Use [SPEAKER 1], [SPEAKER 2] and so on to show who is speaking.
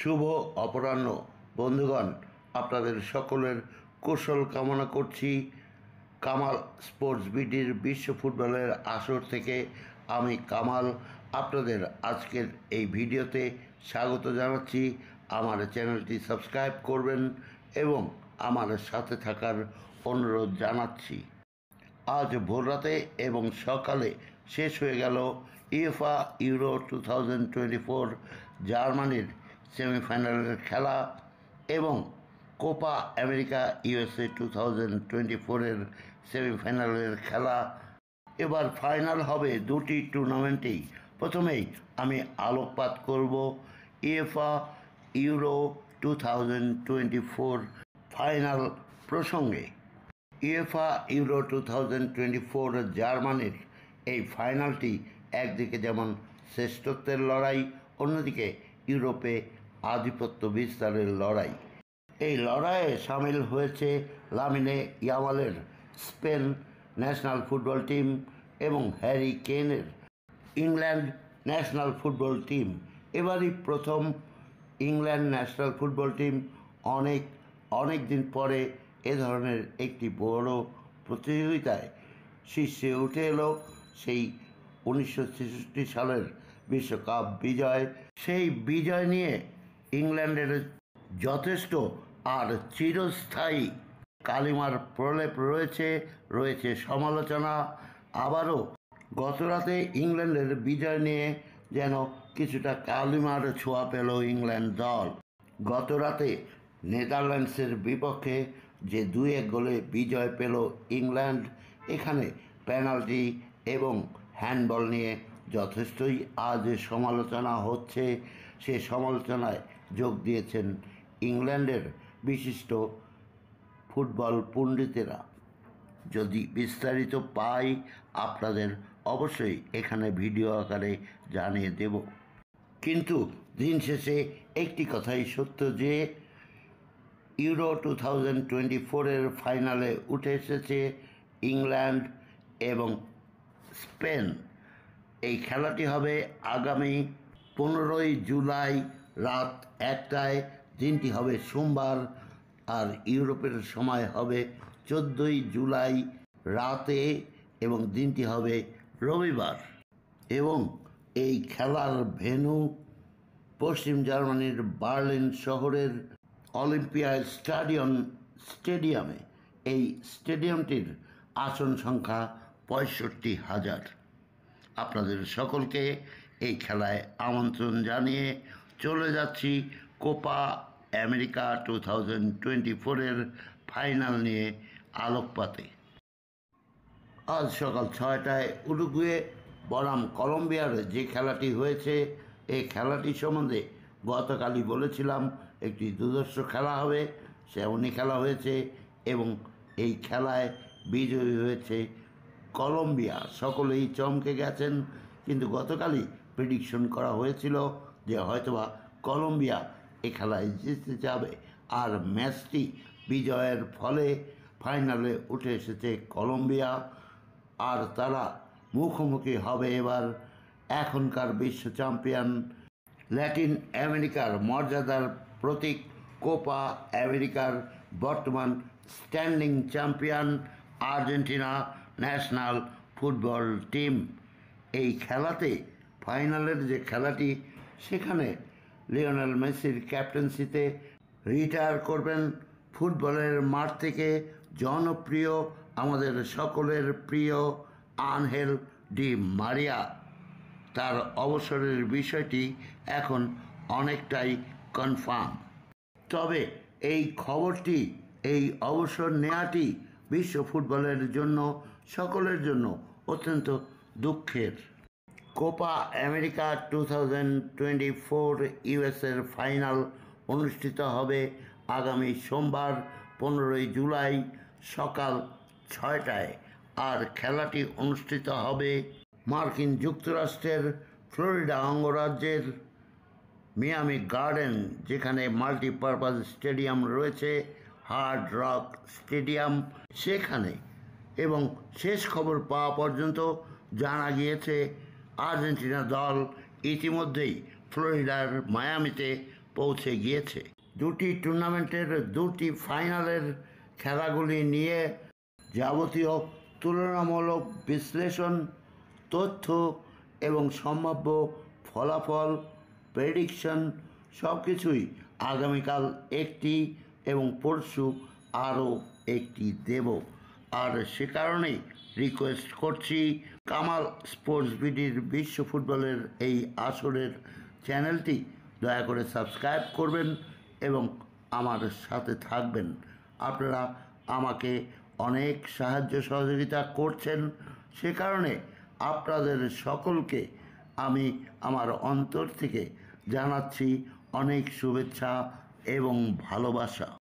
[SPEAKER 1] শুভ অপরাহ্ন বন্ধুগণ, আপনাদের সকলের কুশল কামনা করছি। কামাল স্পোর্টস বিডির বিশ্ব ফুটবলের আসর থেকে আমি কামাল আপনাদের আজকের এই ভিডিওতে স্বাগত জানাচ্ছি। আমার চ্যানেলটি সাবস্ক্রাইব করবেন এবং আমার সাথে থাকার অনুরোধ জানাচ্ছি। আজ ভোররাতে এবং সকালে শেষ হয়ে গেল ইউএফা ইউরো 2024 জার্মানির সেমিফাইনালের খেলা এবং কোপা আমেরিকা ইউএসএ 2024-এর সেমিফাইনালের খেলা। এবার ফাইনাল হবে দুটি টুর্নামেন্টেই। প্রথমেই আমি আলোকপাত করব ইউএফা ইউরো 2024 ফাইনাল প্রসঙ্গে। ইউএফা ইউরো 2024 জার্মানির এই ফাইনালটি একদিকে যেমন শ্রেষ্ঠত্বের লড়াই, অন্যদিকে ইউরোপে আধিপত্য বিস্তারের লড়াই। এই লড়াইয়ে সামিল হয়েছে লামিনে ইয়ামালের স্পেন ন্যাশনাল ফুটবল টিম এবং হ্যারি কেনের ইংল্যান্ড ন্যাশনাল ফুটবল টিম। এবারই প্রথম ইংল্যান্ড ন্যাশনাল ফুটবল টিম অনেক দিন পরে এ ধরনের একটি বড় প্রতিযোগিতায় শীর্ষে উঠে এলো। সেই 1966 সালের বিশ্বকাপ বিজয়, সেই বিজয় নিয়ে ইংল্যান্ডের যথেষ্ট আর চিরস্থায়ী কালিমার প্রলেপ রয়েছে সমালোচনা। আবারও গতরাতে ইংল্যান্ডের বিজয় নিয়ে যেন কিছুটা কালিমার ছোঁয়া পেল ইংল্যান্ড দল। গতরাতে নেদারল্যান্ডসের বিপক্ষে যে 2-1 গোলে বিজয় পেল ইংল্যান্ড, এখানে পেনাল্টি এবং হ্যান্ডবল নিয়ে যথেষ্টই আজ সমালোচনা হচ্ছে। সে সমালোচনায় যোগ দিয়েছেন ইংল্যান্ডের বিশিষ্ট ফুটবল পণ্ডিতেরা। যদি বিস্তারিত পাই আপনাদের অবশ্যই এখানে ভিডিও আকারে জানিয়ে দেব। কিন্তু দিন শেষে একটি কথাই সত্য যে ইউরো 2024-এর ফাইনালে উঠে এসেছে ইংল্যান্ড এবং স্পেন। এই খেলাটি হবে আগামী 15ই জুলাই রাত 1টায়। দিনটি হবে সোমবার আর ইউরোপের সময় হবে 14ই জুলাই রাতে এবং দিনটি হবে রবিবার। এবং এই খেলার ভেন্যু পশ্চিম জার্মানির বার্লিন শহরের অলিম্পিয়া স্টেডিয়ামে। এই স্টেডিয়ামটির আসন সংখ্যা 65,000। আপনাদের সকলকে এই খেলায় আমন্ত্রণ জানিয়ে চলে যাচ্ছি কোপা আমেরিকা 2024-এর ফাইনাল নিয়ে আলোকপাতে। আজ সকাল 6টায় উরুগুয়ে বনাম কলম্বিয়ার যে খেলাটি হয়েছে, এই খেলাটি সম্বন্ধে গতকালই বলেছিলাম একটি দুর্ধর্ষ খেলা হবে। সেমনই খেলা হয়েছে এবং এই খেলায় বিজয়ী হয়েছে কলম্বিয়া। সকলেই চমকে গেছেন, কিন্তু গতকালই প্রেডিকশন করা হয়েছিল যে হয়তোবা কলম্বিয়া এই খেলায় জিততে যাবে, আর ম্যাচটি বিজয়ের ফলে ফাইনালে উঠে এসেছে কলম্বিয়া। আর তারা মুখোমুখি হবে এবার এখনকার বিশ্ব চ্যাম্পিয়ন, ল্যাটিন আমেরিকার মর্যাদার প্রতীক, কোপা আমেরিকার বর্তমান standing champion Argentina national football team. এই খেলাতে ফাইনালের যে খেলাটি, সেখানে লিওনেল মেসির ক্যাপ্টেন্সিতে রিটায়ার করবেন ফুটবলের মাঠ থেকে জনপ্রিয়, আমাদের সকলের প্রিয় আনহেল ডি মারিয়া। তার অবসরের বিষয়টি এখন অনেকটাই কনফার্ম। তবে এই খবরটি, এই অবসর নেওয়াটি বিশ্ব ফুটবলের জন্য, সকলের জন্য অত্যন্ত দুঃখের। কোপা আমেরিকা 2024 ইউএসের ফাইনাল অনুষ্ঠিত হবে আগামী সোমবার 15ই জুলাই সকাল 6টায়। আর খেলাটি অনুষ্ঠিত হবে মার্কিন যুক্তরাষ্ট্রের ফ্লোরিডা অঙ্গরাজ্যের মিয়ামি গার্ডেন, যেখানে মাল্টিপারপাস স্টেডিয়াম রয়েছে, হার্ড রক স্টেডিয়াম, সেখানে। এবং শেষ খবর পাওয়া পর্যন্ত জানা গিয়েছে আর্জেন্টিনা দল ইতিমধ্যেই ফ্লোরিডার মায়ামিতে পৌঁছে গিয়েছে। দুটি টুর্নামেন্টের দুটি ফাইনালের খেলাগুলি নিয়ে যাবতীয় তুলনামূলক বিশ্লেষণ, তথ্য এবং সম্ভাব্য ফলাফল, প্রেডিকশন সব কিছুই আগামীকাল একটি এবং পরশু আরও একটি দেব। আর সে কারণেই রিকোয়েস্ট করছি, কামাল স্পোর্টস বিডির বিশ্ব ফুটবলের এই আসরের চ্যানেলটি দয়া করে সাবস্ক্রাইব করবেন এবং আমার সাথে থাকবেন। আপনারা আমাকে অনেক সাহায্য সহযোগিতা করছেন, সে কারণে আপনাদের সকলকে আমি আমার অন্তর থেকে জানাচ্ছি অনেক শুভেচ্ছা এবং ভালোবাসা।